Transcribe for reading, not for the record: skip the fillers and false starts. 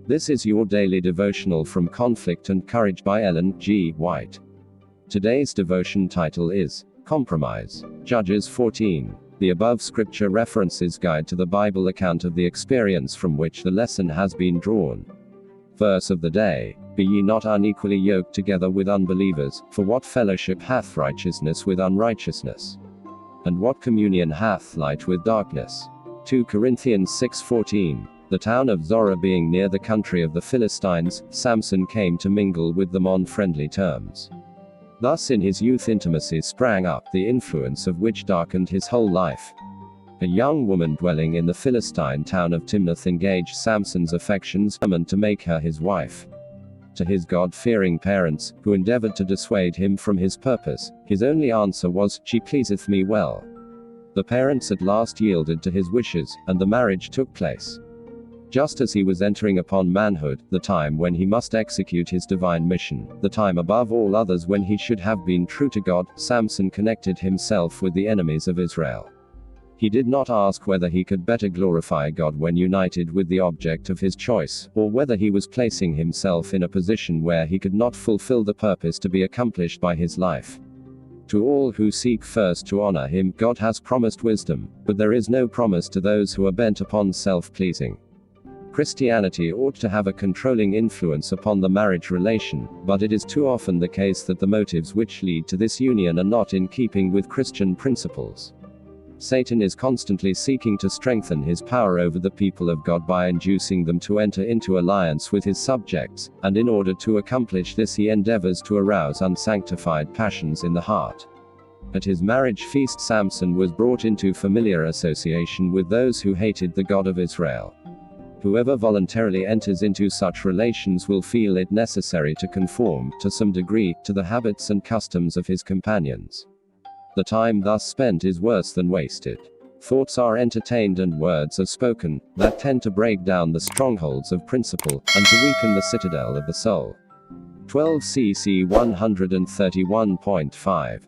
This is your daily devotional from Conflict and Courage by Ellen G. White. Today's devotion title is Compromise. Judges 14. The above scripture references guide to the Bible account of the experience from which the lesson has been drawn. Verse of the day: Be ye not unequally yoked together with unbelievers, for what fellowship hath righteousness with unrighteousness? And what communion hath light with darkness? 2 Corinthians 6:14. The town of Zorah being near the country of the Philistines, Samson came to mingle with them on friendly terms. Thus in his youth intimacy sprang up the influence of which darkened his whole life. A young woman dwelling in the Philistine town of Timnath engaged Samson's affections, to make her his wife. To his God-fearing parents, who endeavored to dissuade him from his purpose, his only answer was, "She pleaseth me well." The parents at last yielded to his wishes, and the marriage took place. Just as he was entering upon manhood, the time when he must execute his divine mission, the time above all others when he should have been true to God, Samson connected himself with the enemies of Israel. He did not ask whether he could better glorify God when united with the object of his choice, or whether he was placing himself in a position where he could not fulfill the purpose to be accomplished by his life. To all who seek first to honor him, God has promised wisdom, but there is no promise to those who are bent upon self-pleasing. Christianity ought to have a controlling influence upon the marriage relation, but it is too often the case that the motives which lead to this union are not in keeping with Christian principles. Satan is constantly seeking to strengthen his power over the people of God by inducing them to enter into alliance with his subjects, and in order to accomplish this he endeavors to arouse unsanctified passions in the heart. At his marriage feast, Samson was brought into familiar association with those who hated the God of Israel. Whoever voluntarily enters into such relations will feel it necessary to conform, to some degree, to the habits and customs of his companions. The time thus spent is worse than wasted. Thoughts are entertained and words are spoken, that tend to break down the strongholds of principle, and to weaken the citadel of the soul. 12 CC 131.5